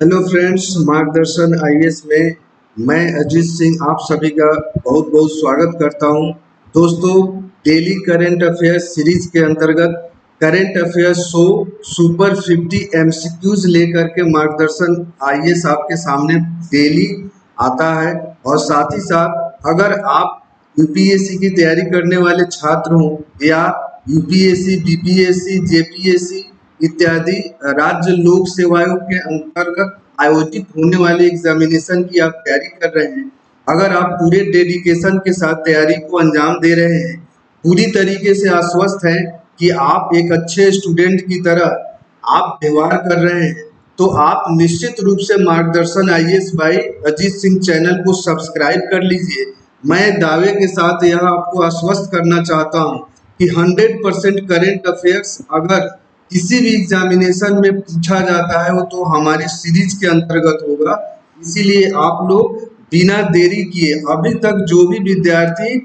Hello friends, मार्गदर्शन IAS में मैं अजीत सिंह आप सभी का बहुत बहुत स्वागत करता हूं। दोस्तों, डेली करंट अफेयर्स सीरीज के अंतर्गत current affairs show super 50 MCQs लेकर के मार्गदर्शन आईएएस आपके सामने डेली आता है। और साथ ही साथ अगर आप यूपीएससी की तैयारी करने वाले छात्र हो या यूपीएससी, बीपीएससी, जेपीएससी इत्यादि राज्य लोक सेवा आयोग के अंतर्गत आयोजित होने वाले एग्जामिनेशन की आप तैयारी कर रहे हैं, अगर आप पूरे डेडिकेशन के साथ तैयारी को अंजाम दे रहे हैं, पूरी तरीके से आश्वस्त हैं कि आप एक अच्छे स्टूडेंट की तरह आप व्यवहार कर रहे हैं, तो आप निश्चित रूप से मार्गदर्शन IAS by Ajit Singh channel को सब्सक्राइब कर लीजिए। मैं दावे के साथ यह आपको आश्वस्त करना चाहता हूं कि 100% करेंट अफेयर्स अगर किसी भी एग्जामिनेशन में पूछा जाता है वो तो हमारी सीरीज के अंतर्गत होगा। इसीलिए आप लोग बिना देरी किए अभी तक जो भी विद्यार्थी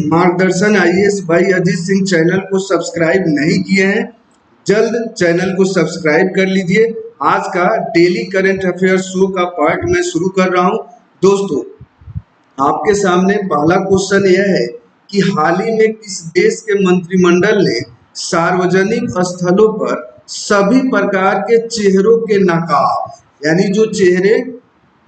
मार्गदर्शन IAS by Ajit Singh channel को सब्सक्राइब नहीं किए हैं, जल्द चैनल को सब्सक्राइब कर लीजिए। आज का डेली करंट अफेयर शो का पार्ट मैं शुरू कर रहा हूं। दोस्तों, आपके सामने पहला क्वेश्चन यह है कि हाल ही में किस देश के मंत्रिमंडल ने सार्वजनिक स्थलों पर सभी प्रकार के चेहरों के नकाब, यानी जो चेहरे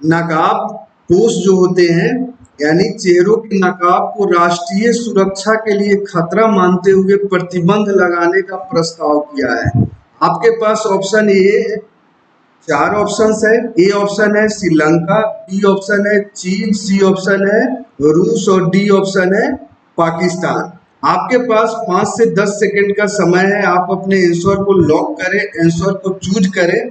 नकाब पोष जो होते हैं, यानी चेहरों के नकाब को राष्ट्रीय सुरक्षा के लिए खतरा मानते हुए प्रतिबंध लगाने का प्रस्ताव किया है। आपके पास ऑप्शन ए, चार ऑप्शंस है। ए ऑप्शन है श्रीलंका, बी ऑप्शन है चीन, सी ऑप्शन है रूस और डी ऑप्शन है पाकिस्तान। आपके पास 5 से 10 सेकंड का समय है, आप अपने आंसर को लॉक करें, आंसर को चूज करें।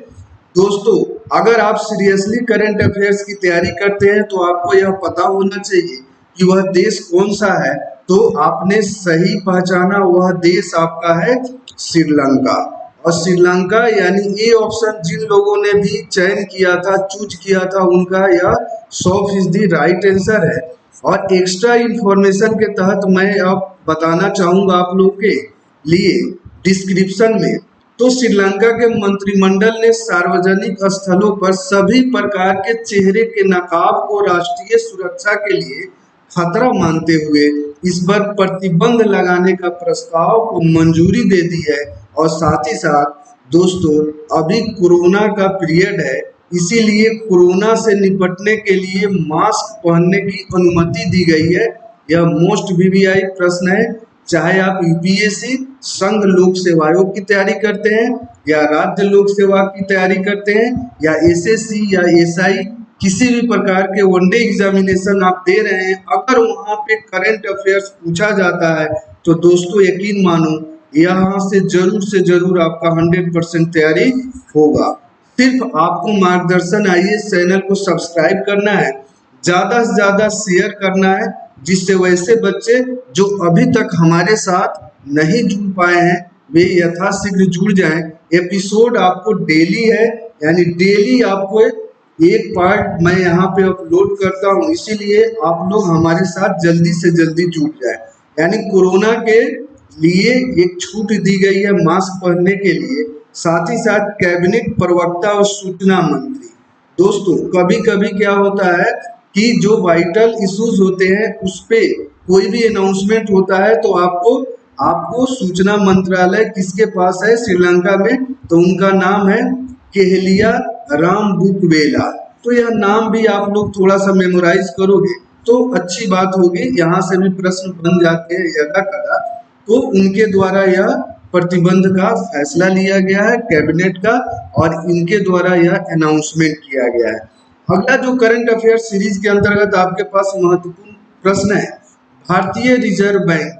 दोस्तों, अगर आप सीरियसली करंट अफेयर्स की तैयारी करते हैं तो आपको यह पता होना चाहिए कि वह देश कौन सा है। तो आपने सही पहचाना, वह देश आपका है श्रीलंका। और श्रीलंका यानी ए ऑप्शन जिन लोगों ने भी चयन किया था, चूज किया था, उनका यह 100% राइट आंसर है। और एक्स्ट्रा इंफॉर्मेशन के तहत मैं अब बताना चाहूंगा आप लोग के लिए डिस्क्रिप्शन में, तो श्रीलंका के मंत्रिमंडल ने सार्वजनिक स्थलों पर सभी प्रकार के चेहरे के नकाब को राष्ट्रीय सुरक्षा के लिए खतरा मानते हुए इस पर प्रतिबंध लगाने का प्रस्ताव को मंजूरी दे दी है। और साथ ही साथ दोस्तों, अभी कोरोना का पीरियड है, इसीलिए कोरोना से निपटने के लिए मास्क पहनने की अनुमति दी गई है। यह मोस्ट वीवीआई प्रश्न है, चाहे आप यूपीएससी संघ लोक सेवा आयोग की तैयारी करते हैं या राज्य लोक सेवा की तैयारी करते हैं या एसएससी या एसआई, किसी भी प्रकार के वनडे एग्जामिनेशन आप दे रहे हैं, अगर वहां पे करंट अफेयर्स पूछा जाता है तो दोस्तों यकीन मानो यहाँ से जरूर आपका 100% तैयारी होगा। सिर्फ आपको मार्गदर्शन आईएएस चैनल को सब्सक्राइब करना है, ज्यादा से ज्यादा शेयर करना है, जिससे वैसे बच्चे जो अभी तक हमारे साथ नहीं जुड़ पाए हैं वे यथाशीघ्र जुड़ जाएं। एपिसोड आपको डेली है, यानी डेली आपको एक पार्ट मैं यहाँ पे अपलोड करता हूँ, इसीलिए आप लोग हमारे साथ जल्दी से जल्दी जुड़ जाए। यानी कोरोना के लिए एक छूट दी गई है मास्क पहनने के लिए, साथ ही साथ कैबिनेट प्रवक्ता और सूचना मंत्री। दोस्तों, कभी कभी क्या होता है कि जो वाइटल इश्यूज होते हैं उस पे कोई भी अनाउंसमेंट होता है तो आपको सूचना मंत्रालय किसके पास है श्रीलंका में, तो उनका नाम है केहलिया रामबुकवेला। तो यह नाम भी आप लोग थोड़ा सा मेमोराइज करोगे तो अच्छी बात होगी, यहाँ से भी प्रश्न बन जाते हैं यदा कदा। तो उनके द्वारा यह प्रतिबंध का फैसला लिया गया है कैबिनेट का, और इनके द्वारा यह अनाउंसमेंट किया गया है। अगला जो करंट अफेयर सीरीज के अंतर्गत आपके पास महत्वपूर्ण प्रश्न है, भारतीय रिजर्व बैंक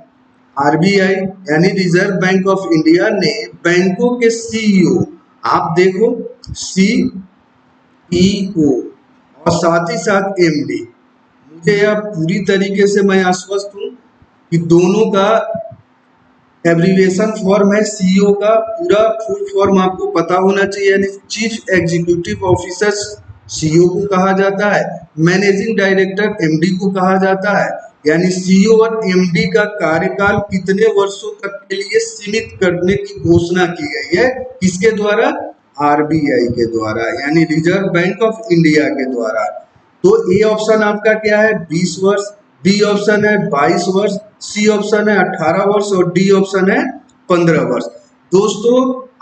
आरबीआई यानी रिजर्व बैंक ऑफ इंडिया ने बैंकों के सीईओ, आप देखो सीईओ और साथ ही साथ एमडी, मुझे यह पूरी तरीके से मैं आश्वस्त हूं कि दोनों का एब्रीविएशन फॉर्म है। सीईओ का पूरा फुल फॉर्म आपको पता होना चाहिए, यानी चीफ एग्जीक्यूटिव ऑफिसर सीईओ को कहा जाता है, मैनेजिंग डायरेक्टर एमडी को कहा जाता है। यानी सीईओ और एमडी का कार्यकाल कितने वर्षों तक के लिए सीमित करने की घोषणा की गई है, किसके द्वारा, आरबीआई के द्वारा, यानी रिजर्व बैंक ऑफ इंडिया के द्वारा। तो ए ऑप्शन आपका क्या है 20 वर्ष, बी ऑप्शन है 22 वर्ष, सी ऑप्शन है 18 वर्ष और डी ऑप्शन है 15 वर्ष। दोस्तों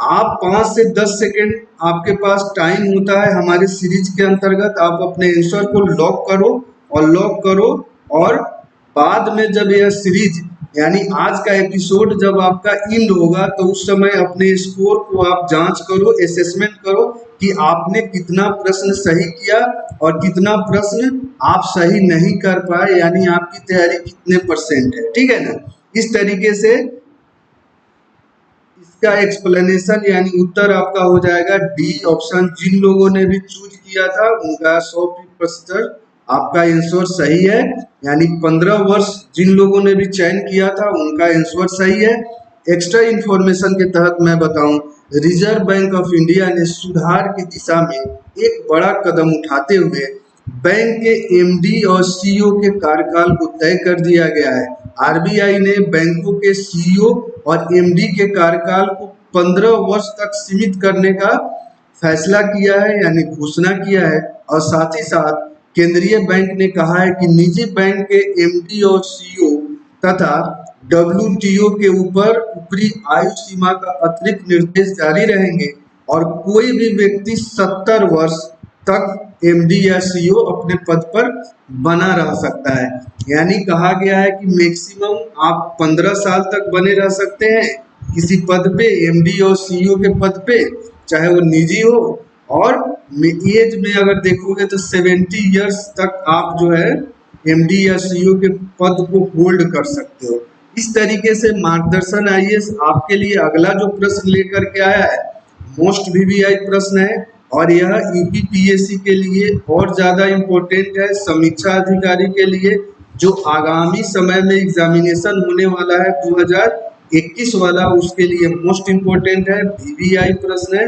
आप 5 से 10 सेकेंड आपके पास टाइम होता है हमारे सीरीज के अंतर्गत, आप अपने आंसर को लॉक करो और बाद में जब यह सीरीज यानी आज का एपिसोड जब आपका इंड होगा तो उस समय अपने स्कोर को आप जांच करो, असेसमेंट करो कि आपने कितना प्रश्न सही किया और कितना प्रश्न आप सही नहीं कर पाए, यानी आपकी तैयारी कितने % है। ठीक है ना। इस तरीके से इसका एक्सप्लेनेशन यानी उत्तर आपका हो जाएगा डी ऑप्शन। जिन लोगों ने भी चूज किया था उनका 100% आपका आंसर सही है, यानी 15 वर्ष जिन लोगों ने भी चयन किया था उनका आंसर सही है। एक्स्ट्रा इंफॉर्मेशन के तहत मैं बताऊं, रिजर्व बैंक ऑफ इंडिया ने सुधार की दिशा में एक बड़ा कदम उठाते हुए बैंक के एमडी और सीईओ के कार्यकाल को तय कर दिया गया है। आरबीआई ने बैंकों के सीईओ और एमडी के कार्यकाल को 15 वर्ष तक सीमित करने का फैसला किया है, यानी घोषणा किया है। और साथ ही साथ केंद्रीय बैंक ने कहा है कि निजी बैंक के एमडी और सीईओ तथा डब्ल्यूटीओ के ऊपरी आयु सीमा का अतिरिक्त निर्देश जारी रहेंगे और कोई भी व्यक्ति 70 वर्ष तक एमडी या सीईओ अपने पद पर बना रह सकता है। यानी कहा गया है कि मैक्सिमम आप 15 साल तक बने रह सकते हैं किसी पद पे, एमडी और सीईओ के पद पे, चाहे वो निजी हो। और एज में अगर देखोगे तो 70 इयर्स तक आप जो है एमडी या सीईओ के पद को होल्ड कर सकते हो। इस तरीके से मार्गदर्शन आईएएस आपके लिए अगला जो प्रश्न लेकर के आया है मोस्ट वीवीआई प्रश्न है और यह यूपीपीएससी के लिए और ज़्यादा इम्पोर्टेंट है, समीक्षा अधिकारी के लिए जो आगामी समय में एग्जामिनेशन होने वाला है 2021 वाला, उसके लिए मोस्ट इम्पोर्टेंट है, वीवीआई प्रश्न है।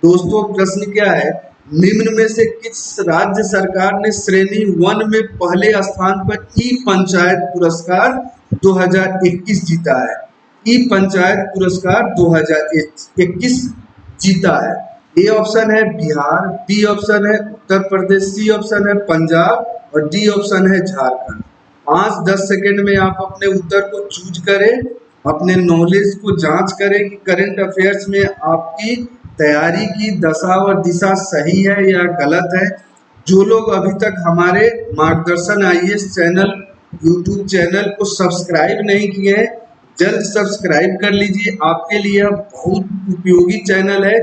दोस्तों प्रश्न क्या है, निम्न में से किस राज्य सरकार ने श्रेणी 1 में पहले स्थान पर ई पंचायत पुरस्कार 2021 जीता है? ई पंचायत पुरस्कार 2021 जीता है। ए ऑप्शन है बिहार, बी ऑप्शन है उत्तर प्रदेश, सी ऑप्शन है पंजाब और डी ऑप्शन है झारखंड। 5-10 सेकेंड में आप अपने उत्तर को चूज करें, अपने नॉलेज को जांच करें कि करंट अफेयर्स में आपकी तैयारी की दशा और दिशा सही है या गलत है। जो लोग अभी तक हमारे मार्गदर्शन आईएएस चैनल यूट्यूब चैनल को सब्सक्राइब नहीं किए हैं, जल्द सब्सक्राइब कर लीजिए, आपके लिए बहुत उपयोगी चैनल है।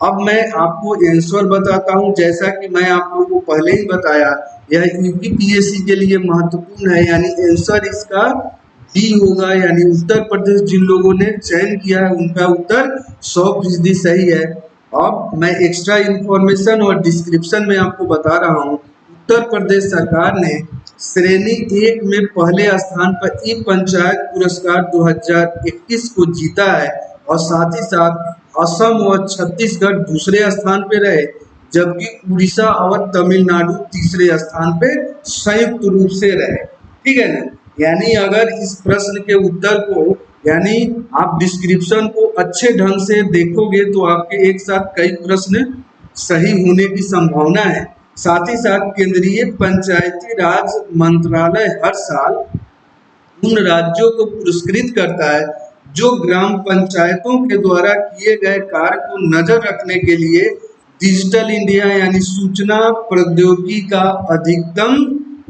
अब मैं आपको आंसर बताता हूं, जैसा कि मैं आप लोगों को पहले ही बताया यह यूपीपीएससी के लिए महत्वपूर्ण है, यानी आंसर इसका डी होगा, यानी उत्तर प्रदेश जिन लोगों ने चयन किया है उनका उत्तर 100% सही है। अब मैं एक्स्ट्रा इंफॉर्मेशन और डिस्क्रिप्शन में आपको बता रहा हूँ, उत्तर प्रदेश सरकार ने श्रेणी 1 में पहले स्थान पर ई पंचायत पुरस्कार 2021 को जीता है और साथ ही साथ असम और छत्तीसगढ़ दूसरे स्थान पे रहे, जबकि उड़ीसा और तमिलनाडु तीसरे स्थान पे संयुक्त रूप से रहे। ठीक है ना। यानी अगर इस प्रश्न के उत्तर को यानी आप डिस्क्रिप्शन को अच्छे ढंग से देखोगे तो आपके एक साथ कई प्रश्न सही होने की संभावना है। साथ ही साथ केंद्रीय पंचायती राज मंत्रालय हर साल उन राज्यों को पुरस्कृत करता है जो ग्राम पंचायतों के द्वारा किए गए कार्य को नजर रखने के लिए डिजिटल इंडिया यानी सूचना प्रौद्योगिकी का अधिकतम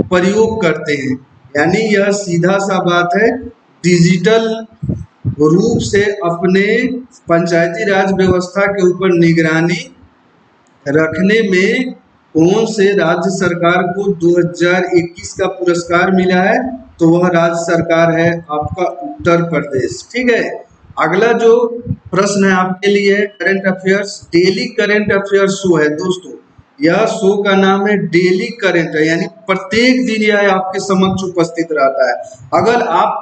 प्रयोग करते हैं। यानी यह सीधा सा बात है, डिजिटल रूप से अपने पंचायती राज व्यवस्था के ऊपर निगरानी रखने में कौन से राज्य सरकार को 2021 का पुरस्कार मिला है, तो वह राज्य सरकार है आपका उत्तर प्रदेश। ठीक है। अगला जो प्रश्न है आपके लिए current affairs, daily current affairs show है। दोस्तों यह शो का नाम है डेली करंट, यानी प्रत्येक दिन यह आपके समक्ष उपस्थित रहता है। अगर आप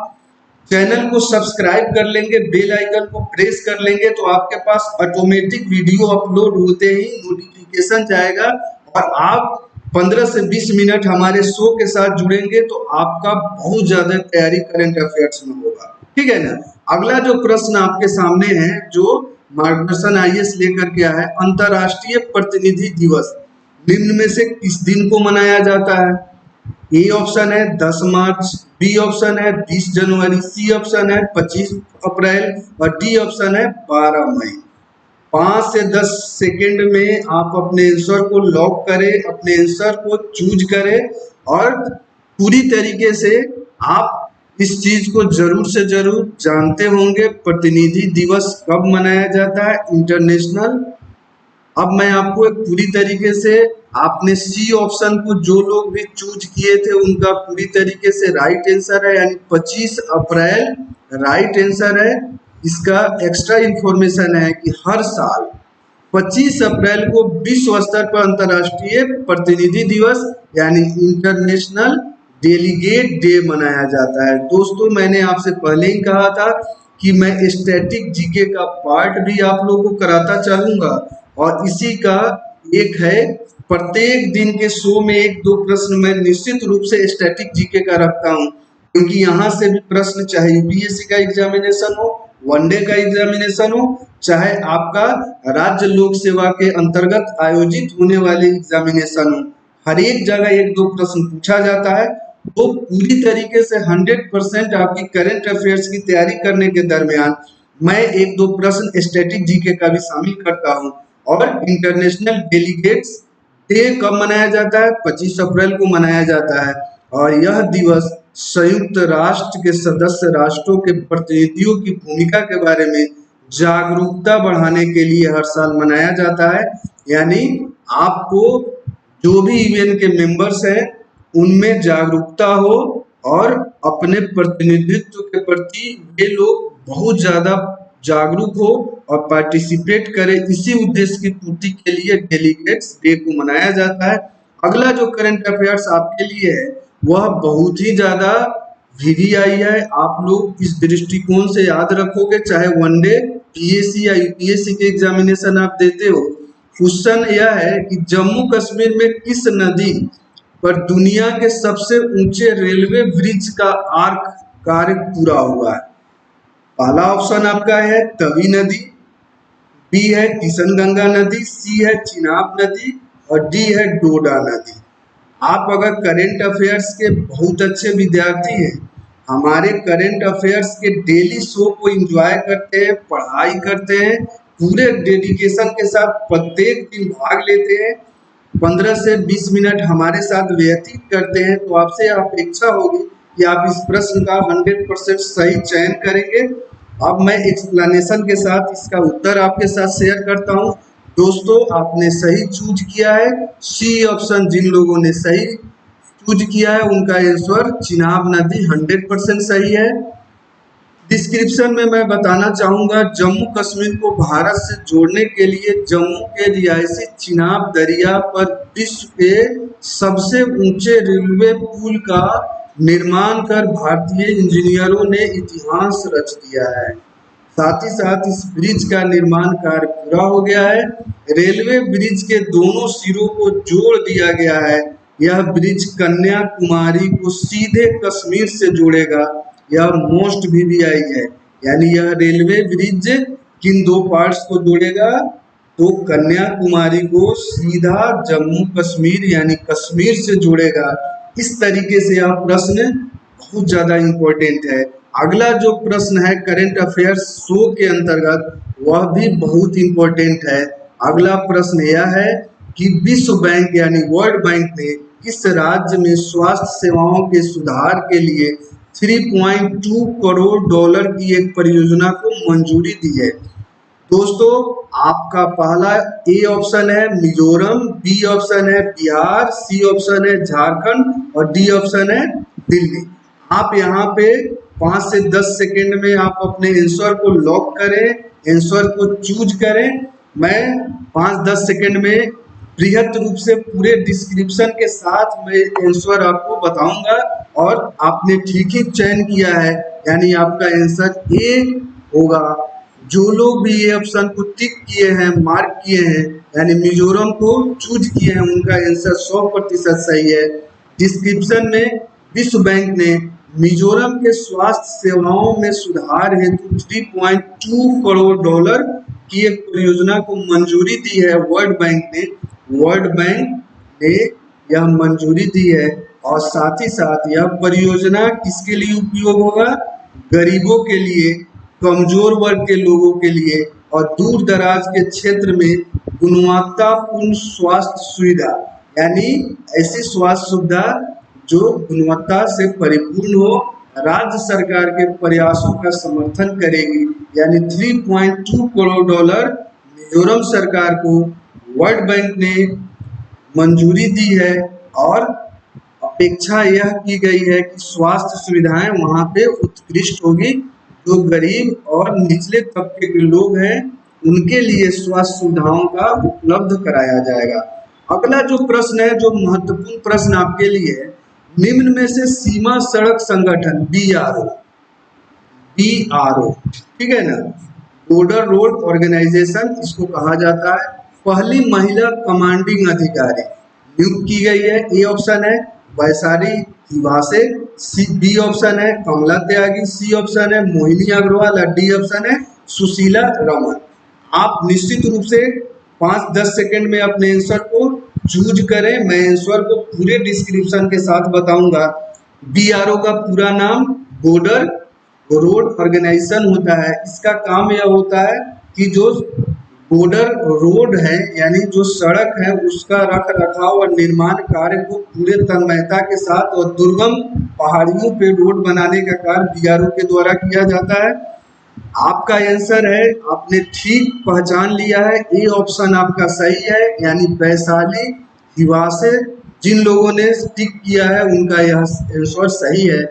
चैनल को सब्सक्राइब कर लेंगे, बेल आइकन को प्रेस कर लेंगे तो आपके पास ऑटोमेटिक वीडियो अपलोड होते ही नोटिफिकेशन जाएगा और आप 15 से 20 मिनट हमारे शो के साथ जुड़ेंगे तो आपका बहुत ज्यादा तैयारी करंट अफेयर्स में होगा। ठीक है ना। अगला जो प्रश्न आपके सामने है जो मार्गदर्शन आईएएस लेकर के आया है। अंतर्राष्ट्रीय प्रतिनिधि दिवस निम्न में से किस दिन को मनाया जाता है? ए ऑप्शन है 10 मार्च, बी ऑप्शन है 20 जनवरी, सी ऑप्शन है 25 अप्रैल और डी ऑप्शन है 12 मई। 5 से 10 सेकंड में आप अपने आंसर को लॉक करें, अपने आंसर को चूज करें और पूरी तरीके से आप इस चीज को जरूर से जरूर जानते होंगे प्रतिनिधि दिवस कब मनाया जाता है, इंटरनेशनल। अब मैं आपको एक पूरी तरीके से आपने सी ऑप्शन को जो लोग भी चूज किए थे उनका पूरी तरीके से राइट आंसर है, यानी 25 अप्रैल राइट आंसर है। इसका एक्स्ट्रा इंफॉर्मेशन है कि हर साल 25 अप्रैल को विश्व स्तर पर अंतर्राष्ट्रीय प्रतिनिधि दिवस यानी इंटरनेशनल डेलीगेट डे मनाया जाता है। दोस्तों मैंने आपसे पहले ही कहा था कि मैं स्टैटिक जीके का पार्ट भी आप लोगों को कराता चलूंगा और इसी का एक है प्रत्येक दिन के शो में 1-2 प्रश्न मैं निश्चित रूप से स्टैटिक जीके का रखता हूं, क्योंकि यहाँ से भी प्रश्न चाहे यूपीएससी का एग्जामिनेशन हो, वनडे का एग्जामिनेशन हो, चाहे आपका राज्य लोक सेवा के अंतर्गत आयोजित होने वाले एग्जामिनेशन हो, हर एक जगह 1-2 प्रश्न पूछा जाता है। तो पूरी तरीके से 100% आपकी करंट अफेयर्स की तैयारी करने के दरमियान मैं 1-2 प्रश्न स्टैटिक जीके का भी शामिल करता हूं। और इंटरनेशनल डेलीगेट्स डे कब मनाया जाता है? 25 अप्रैल को मनाया जाता है और यह दिवस संयुक्त राष्ट्र के सदस्य राष्ट्रों के प्रतिनिधियों की भूमिका के बारे में जागरूकता बढ़ाने के लिए हर साल मनाया जाता है। यानी आपको जो भी यूएन के मेंबर्स हैं उनमें जागरूकता हो और अपने प्रतिनिधित्व के प्रति ये लोग बहुत ज्यादा जागरूक हो और पार्टिसिपेट करें, इसी उद्देश्य की पूर्ति के लिए डेलीगेट्स डे को मनाया जाता है। अगला जो करंट अफेयर्स आपके लिए है वह बहुत ही ज्यादा वीवीआई है। आप लोग इस दृष्टिकोण से याद रखोगे, चाहे वनडे पीएससी या यूपीएससी के एग्जामिनेशन आप देते हो। क्वेश्चन यह है कि जम्मू कश्मीर में किस नदी पर दुनिया के सबसे ऊंचे रेलवे ब्रिज का आर्क कार्य पूरा हुआ है? पहला ऑप्शन आपका है तवी नदी, बी है किशनगंगा नदी, सी है चिनाब नदी और डी है डोडा नदी। आप अगर करंट अफेयर्स के बहुत अच्छे विद्यार्थी हैं, हमारे करंट अफेयर्स के डेली शो को एंजॉय करते हैं, पढ़ाई करते हैं, पूरे डेडिकेशन के साथ प्रत्येक दिन भाग लेते हैं, 15 से 20 मिनट हमारे साथ व्यतीत करते हैं, तो आपसे अपेक्षा होगी कि आप इस प्रश्न का 100% सही चयन करेंगे। अब मैं एक्सप्लेनेशन के साथ इसका उत्तर आपके साथ शेयर करता हूं। दोस्तों आपने सही चूज किया है, सी ऑप्शन। जिन लोगों ने सही चूज किया है उनका आंसर चिनाब नदी 100% सही है। डिस्क्रिप्शन में मैं बताना चाहूंगा, जम्मू कश्मीर को भारत से जोड़ने के लिए जम्मू के रिहायशी चिनाब दरिया पर विश्व के सबसे ऊंचे रेलवे पुल का निर्माण कर भारतीय इंजीनियरों ने इतिहास रच दिया है। साथ ही साथ इस ब्रिज का निर्माण कार्य पूरा हो गया है। रेलवे ब्रिज के दोनों सिरों को जोड़ दिया गया है। यह ब्रिज कन्याकुमारी को सीधे कश्मीर से जोड़ेगा। यह मोस्ट वीवीआई है, यानी यह रेलवे ब्रिज किन 2 पार्ट्स को जोड़ेगा? तो कन्याकुमारी को सीधा जम्मू कश्मीर यानी कश्मीर से जोड़ेगा। इस तरीके से यह प्रश्न बहुत ज्यादा इंपॉर्टेंट है। अगला जो प्रश्न है करंट अफेयर्स शो के अंतर्गत, वह भी बहुत इंपॉर्टेंट है। अगला प्रश्न यह है कि विश्व बैंक यानी वर्ल्ड बैंक ने किस राज्य में स्वास्थ्य सेवाओं के सुधार के लिए 3.2 करोड़ डॉलर की एक परियोजना को मंजूरी दी है? दोस्तों आपका पहला ए ऑप्शन है मिजोरम, बी ऑप्शन है बिहार, सी ऑप्शन है झारखंड और डी ऑप्शन है दिल्ली। आप यहाँ पे 5 से 10 सेकेंड में आप अपने आंसर को लॉक करें, आंसर को चूज करें। मैं 5-10 सेकेंड में बृहद रूप से पूरे डिस्क्रिप्शन के साथ मैं आंसर आपको बताऊंगा और आपने ठीक ही चयन किया है, यानी आपका आंसर ए होगा। जो लोग भी ये ऑप्शन को टिक किए हैं, मार्क किए हैं, यानी मिजोरम को चूज किए हैं, उनका आंसर 100% सही है। डिस्क्रिप्शन में विश्व बैंक ने मिजोरम के स्वास्थ्य सेवाओं में सुधार हेतु 3.2 करोड़ डॉलर की एक परियोजना को मंजूरी दी है वर्ल्ड बैंक ने यह मंजूरी दी है। और साथ ही साथ यह परियोजना किसके लिए उपयोग होगा? गरीबों के लिए, कमजोर वर्ग के लोगों के लिए और दूर दराज के क्षेत्र में गुणवत्तापूर्ण स्वास्थ्य सुविधा, यानी ऐसी स्वास्थ्य सुविधा जो गुणवत्ता से परिपूर्ण हो, राज्य सरकार के प्रयासों का समर्थन करेगी। यानी $3.2 करोड़ मिजोरम सरकार को वर्ल्ड बैंक ने मंजूरी दी है और अपेक्षा यह की गई है कि स्वास्थ्य सुविधाएं वहां पे उत्कृष्ट होगी। जो गरीब और निचले तबके के लोग हैं उनके लिए स्वास्थ्य सुविधाओं का उपलब्ध कराया जाएगा। अगला जो प्रश्न है, जो महत्वपूर्ण प्रश्न आपके लिए है, निम्न में से सीमा सड़क संगठन BRO, ठीक है ना, बॉर्डर रोड ऑर्गेनाइजेशन इसको कहा जाता है, पहली महिला कमांडिंग अधिकारी नियुक्त की गई है। ए ऑप्शन है वैशाली हिवासे, बी ऑप्शन है कमला त्यागी, सी ऑप्शन है मोहिनी अग्रवाल और डी ऑप्शन है सुशीला रमन। आप निश्चित रूप से 5-10 सेकंड में अपने आंसर को चूज करें। मैं आंसर को पूरे डिस्क्रिप्शन के साथ बताऊंगा। BRO का पूरा नाम बॉर्डर रोड ऑर्गेनाइजेशन होता है। इसका काम यह होता है कि जो बॉर्डर रोड है यानी जो सड़क है उसका रख रखाव और निर्माण कार्य को पूरे तन्मयता के साथ और दुर्गम पहाड़ियों पे रोड बनाने का कार्य BRO के द्वारा किया जाता है। आपका आंसर है, आपने ठीक पहचान लिया है, ए ऑप्शन आपका सही है, यानी वैशाली हिवासे। जिन लोगों ने टिक किया है उनका यह आंसर सही है।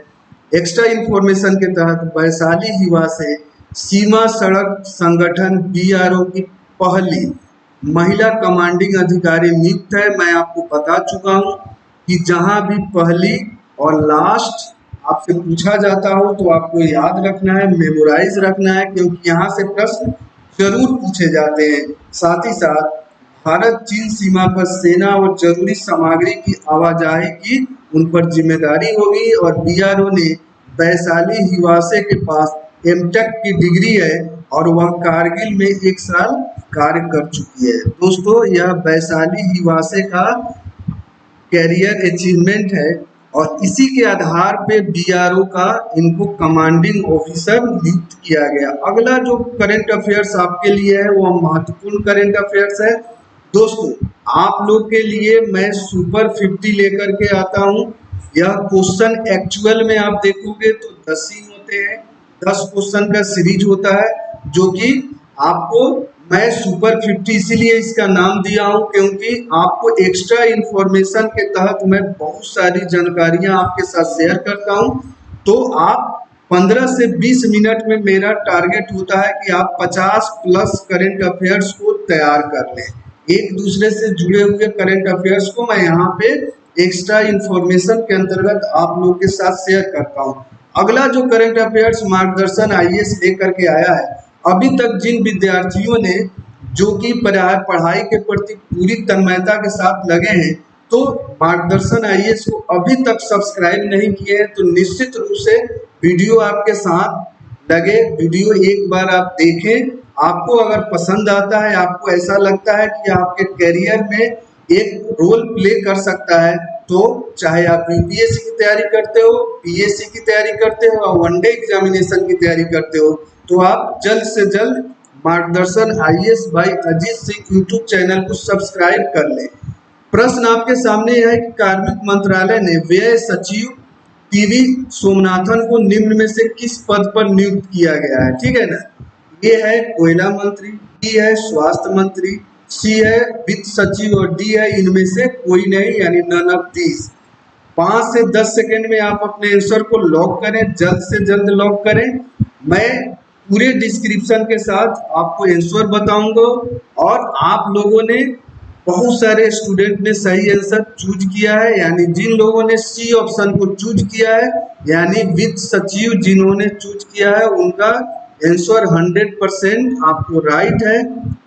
एक्स्ट्रा इंफॉर्मेशन के तहत वैशाली हिवासे सीमा सड़क संगठन BRO की पहली महिला कमांडिंग अधिकारी नियुक्त है। मैं आपको बता चुका हूं कि जहां भी पहली और लास्ट आपसे पूछा जाता हो तो आपको याद रखना है, मेमोराइज रखना है, क्योंकि यहाँ से प्रश्न जरूर पूछे जाते हैं। साथ ही साथ भारत चीन सीमा पर सेना और जरूरी सामग्री की आवाजाही की उन पर जिम्मेदारी होगी। और BRO ने वैशाली हिवासे के पास MTech की डिग्री है और वह कारगिल में 1 साल कार्य कर चुकी है। दोस्तों, यह वैशाली हिवासे का कैरियर अचीवमेंट है और इसी के आधार पे BRO का इनको कमांडिंग ऑफिसर नियुक्त किया गया। अगला जो करंट अफेयर्स आपके लिए है वो महत्वपूर्ण करंट अफेयर्स है। दोस्तों, आप लोग के लिए मैं सुपर 50 लेकर के आता हूं। यह क्वेश्चन एक्चुअल में आप देखोगे तो 10 ही होते हैं, 10 क्वेश्चन का सीरीज होता है, जो कि आपको मैं सुपर 50 इसीलिए इसका नाम दिया हूं क्योंकि आपको एक्स्ट्रा इंफॉर्मेशन के तहत मैं बहुत सारी जानकारियां आपके साथ शेयर करता हूं। तो आप 15 से 20 मिनट में मेरा टारगेट होता है कि आप 50+ करंट अफेयर्स को तैयार कर लें। एक दूसरे से जुड़े हुए करंट अफेयर्स को मैं यहाँ पे एक्स्ट्रा इंफॉर्मेशन के अंतर्गत आप लोग के साथ शेयर करता हूँ। अगला जो करंट अफेयर्स मार्गदर्शन IAS लेकर के आया है, अभी तक जिन विद्यार्थियों ने जो कि पढ़ाई के प्रति पूरी तन्मयता के साथ लगे हैं तो मार्गदर्शन IAS को अभी तक सब्सक्राइब नहीं किए हैं तो निश्चित रूप से वीडियो आपके साथ लगे, वीडियो एक बार आप देखें। आपको अगर पसंद आता है, आपको ऐसा लगता है कि आपके करियर में एक रोल प्ले कर सकता है, तो चाहे आप UPSC की तैयारी करते हो, PSC की तैयारी करते हो और वनडे एग्जामिनेशन की तैयारी करते हो, तो आप जल्द से जल्द मार्गदर्शन IAS by Ajit Singh YouTube channel को सब्सक्राइब कर लें। प्रश्न आपके सामने है कि कार्मिक मंत्रालय ने व्यय सचिव TV सोमनाथन को निम्न में से किस पद पर नियुक्त किया गया है? ठीक है ना, ये है कोयला मंत्री, B है स्वास्थ्य मंत्री, C है वित्त सचिव और D है इनमें से कोई नहीं, यानी नन ऑफ दीज। 5 से 10 सेकंड में आप अपने आंसर को लॉक करें, जल्द से जल्द लॉक करें। मैं पूरे डिस्क्रिप्शन के साथ आपको आंसर बताऊंगा और आप लोगों ने बहुत सारे स्टूडेंट ने सही आंसर चूज किया है, यानी जिन लोगों ने C ऑप्शन को चूज किया है यानी वित्त सचिव जिन्होंने चूज किया है उनका आंसर 100% आपको राइट है।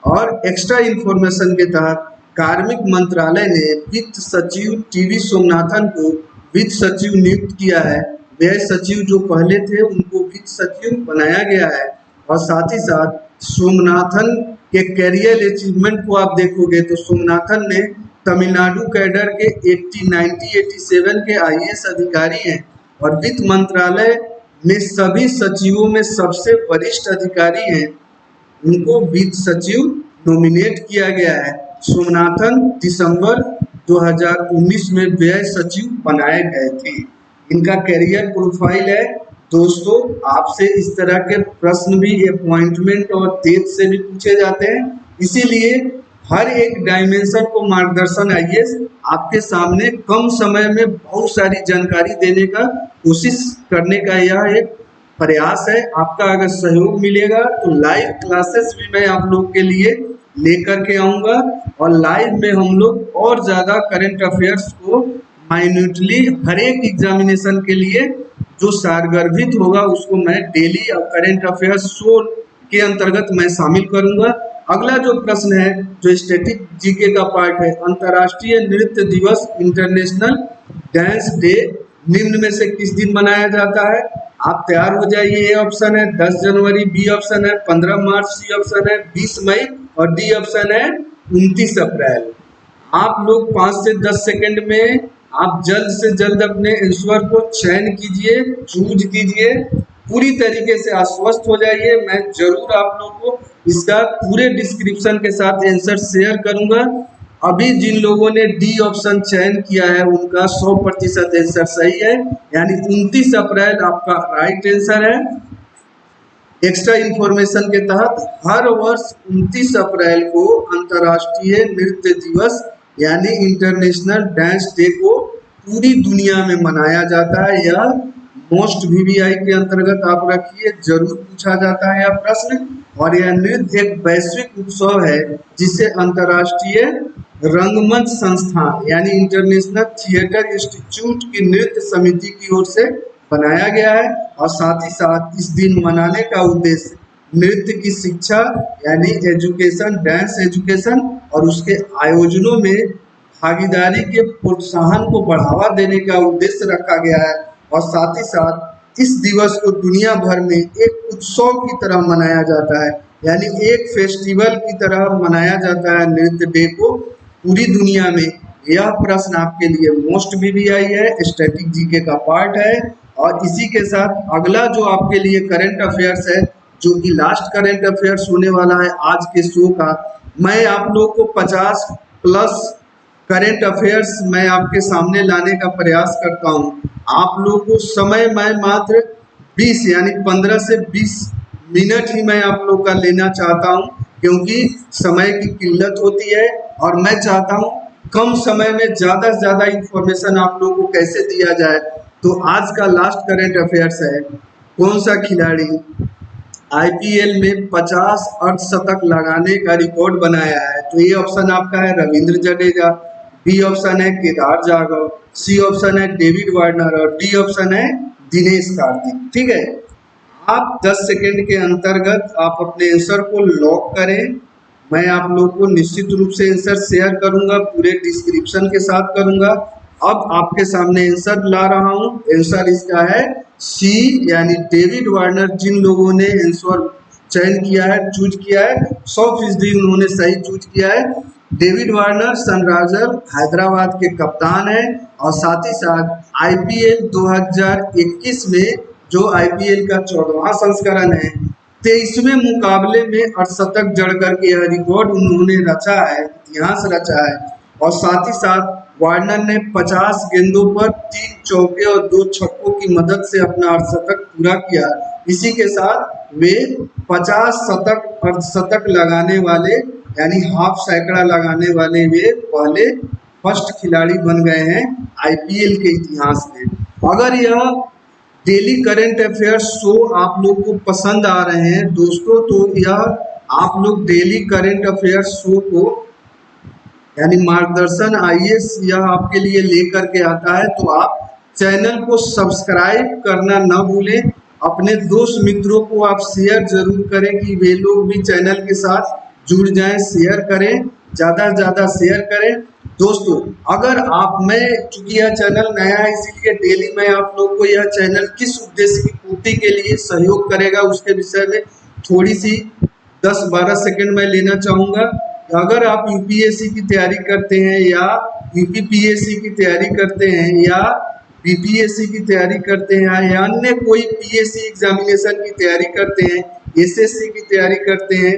और एक्स्ट्रा इंफॉर्मेशन के तहत कार्मिक मंत्रालय ने वित्त सचिव TV सोमनाथन को वित्त सचिव नियुक्त किया है। व्यय सचिव जो पहले थे उनको वित्त सचिव बनाया गया है और साथ ही साथ सोमनाथन के कैरियर अचीवमेंट को आप देखोगे तो सोमनाथन ने तमिलनाडु कैडर के 80, 90, 87 के आईएएस अधिकारी हैं और वित्त मंत्रालय में सभी सचिवों में सबसे वरिष्ठ अधिकारी हैं। उनको वित्त सचिव नॉमिनेट किया गया है। सोमनाथन दिसंबर 2019 में व्यय सचिव बनाए गए थे। इनका कैरियर प्रोफाइल है। दोस्तों, आपसे इस तरह के प्रश्न भी अपॉइंटमेंट और डेट से भी पूछे जाते हैं, इसीलिए हर एक डायमेंशन को मार्गदर्शन आईएएस आपके सामने कम समय में बहुत सारी जानकारी देने का कोशिश करने का यह एक प्रयास है। आपका अगर सहयोग मिलेगा तो लाइव क्लासेस भी मैं आप लोग के लिए लेकर के आऊँगा और लाइव में हम लोग और ज़्यादा करंट अफेयर्स को माइन्यूटली हर एक एग्जामिनेशन के लिए जो सारगर्भित होगा उसको मैं डेली करंट अफेयर्स शो के अंतर्गत मैं शामिल करूंगा। अगला जो प्रश्न है जो स्टैटिक जीके का पार्ट है, अंतर्राष्ट्रीय नृत्य दिवस इंटरनेशनल डांस डे निम्न में से किस दिन मनाया जाता है? आप तैयार हो जाइए। ए ऑप्शन है 10 जनवरी, बी ऑप्शन है 15 मार्च, सी ऑप्शन है 20 मई और डी ऑप्शन है 29 अप्रैल। आप लोग 5 से 10 सेकंड में आप जल्द से जल्द अपने आंसर को चयन कीजिए, चूज कीजिए, पूरी तरीके से आश्वस्त हो जाइए। मैं जरूर आप लोग को इसका पूरे डिस्क्रिप्शन के साथ आंसर शेयर करूंगा। अभी जिन लोगों ने डी ऑप्शन चयन किया है उनका 100% आंसर सही है, यानी 29 अप्रैल आपका राइट आंसर है। एक्स्ट्रा इंफॉर्मेशन के तहत हर वर्ष 29 अप्रैल को अंतर्राष्ट्रीय नृत्य दिवस यानी इंटरनेशनल डांस डे को पूरी दुनिया में मनाया जाता है। यह मोस्ट वीवीआई के अंतर्गत आप रखिए, जरूर पूछा जाता है यह प्रश्न। और यह नृत्य एक वैश्विक उत्सव है जिसे अंतर्राष्ट्रीय रंगमंच संस्थान यानी इंटरनेशनल थिएटर इंस्टीट्यूट की नृत्य समिति की ओर से बनाया गया है। और साथ ही साथ इस दिन मनाने का उद्देश्य नृत्य की शिक्षा यानी एजुकेशन, डांस एजुकेशन और उसके आयोजनों में भागीदारी के प्रोत्साहन को बढ़ावा देने का उद्देश्य रखा गया है। और साथ ही साथ इस दिवस को दुनिया भर में एक उत्सव की तरह मनाया जाता है, यानी एक फेस्टिवल की तरह मनाया जाता है नृत्य डे को पूरी दुनिया में। यह प्रश्न आपके लिए मोस्ट वीवीआई है, स्टैटिक जीके का पार्ट है। और इसी के साथ अगला जो आपके लिए करंट अफेयर्स है, जो कि लास्ट करंट अफेयर्स होने वाला है आज के शो का, मैं आप लोग को 50 प्लस करंट अफेयर्स मैं आपके सामने लाने का प्रयास करता हूं। आप लोग को समय मैं मात्र 20 यानी 15 से 20 मिनट ही मैं आप लोग का लेना चाहता हूं, क्योंकि समय की किल्लत होती है और मैं चाहता हूं कम समय में ज़्यादा से ज़्यादा इंफॉर्मेशन आप लोगों को कैसे दिया जाए। तो आज का लास्ट करंट अफेयर्स है, कौन सा खिलाड़ी आईपीएल में 50 अर्धशतक लगाने का रिकॉर्ड बनाया है? तो ये ऑप्शन आपका है रविंद्र जडेजा, बी ऑप्शन है केदार जाधव, सी ऑप्शन है डेविड वार्नर और डी ऑप्शन है दिनेश कार्तिक। ठीक है, आप 10 सेकंड के अंतर्गत आप अपने आंसर को लॉक करें। मैं आप लोग को निश्चित रूप से आंसर शेयर करूंगा, पूरे डिस्क्रिप्शन के साथ करूंगा। अब आपके सामने आंसर ला रहा हूं। आंसर इसका है सी यानी डेविड वार्नर। जिन लोगों ने आंसर चयन किया है, चूज किया है, 100% उन्होंने सही चूज किया है। डेविड वार्नर सनराइजर हैदराबाद के कप्तान है और साथ ही साथ आईपीएल 2021 में जो आईपीएल का 14वां संस्करण है, 23वें मुकाबले में अर्धशतक जड़ करके यह रिकॉर्ड उन्होंने रचा है, इतिहास रचा है। और साथ ही साथ वार्नर ने 50 गेंदों पर 3 चौके और 2 छक्कों की मदद से अपना अर्धशतक पूरा किया। इसी के साथ वे 50 शतक अर्धशतक लगाने वाले यानी हाफ सैकड़ा लगाने वाले वे पहले फर्स्ट खिलाड़ी बन गए हैं आईपीएल के इतिहास में। अगर यह डेली करंट अफेयर्स शो आप लोग को पसंद आ रहे हैं दोस्तों, तो यह आप लोग डेली करंट अफेयर्स शो को यानी मार्गदर्शन आईएएस यह आपके लिए लेकर के आता है, तो आप चैनल को सब्सक्राइब करना ना भूलें। अपने दोस्त मित्रों को आप शेयर जरूर करें कि वे लोग भी चैनल के साथ जुड़ जाएं। शेयर करें, ज़्यादा से ज़्यादा शेयर करें दोस्तों। अगर आप मैं चूंकि यह चैनल नया है इसीलिए डेली मैं आप लोग को यह चैनल किस उद्देश्य की पूर्ति के लिए सहयोग करेगा उसके विषय में थोड़ी सी 10-12 सेकंड में लेना चाहूँगा। अगर आप यूपीएससी की तैयारी करते हैं या यूपीपीएससी की तैयारी करते हैं या बीपीएससी की तैयारी करते हैं या अन्य कोई पीएससी एग्जामिनेशन की तैयारी करते हैं, एसएससी की तैयारी करते हैं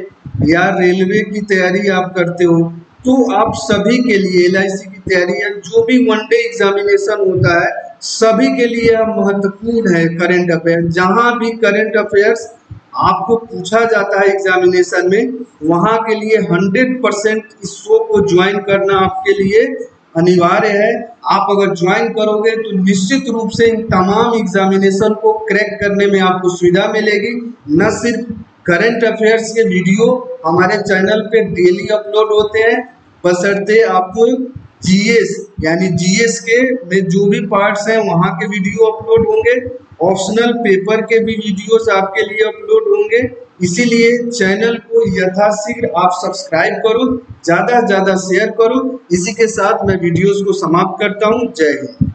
या रेलवे की तैयारी आप करते हो, तो आप सभी के लिए एलआईसी की तैयारी या जो भी वनडे एग्जामिनेशन होता है सभी के लिए महत्वपूर्ण है करंट अफेयर। जहां भी करंट अफेयर्स आपको पूछा जाता है एग्जामिनेशन में, वहां के लिए 100% इस शो को ज्वाइन करना आपके लिए अनिवार्य है। आप अगर ज्वाइन करोगे तो निश्चित रूप से इन तमाम एग्जामिनेशन को क्रैक करने में आपको सुविधा मिलेगी। न सिर्फ करंट अफेयर्स के वीडियो हमारे चैनल पे डेली अपलोड होते हैं, बशर्ते आपको जीएस यानी जीएस के में जो भी पार्ट्स हैं वहां के वीडियो अपलोड होंगे, ऑप्शनल पेपर के भी वीडियोस आपके लिए अपलोड होंगे। इसीलिए चैनल को यथाशीघ्र आप सब्सक्राइब करो, ज़्यादा से ज़्यादा शेयर करो। इसी के साथ मैं वीडियोस को समाप्त करता हूँ। जय हिंद।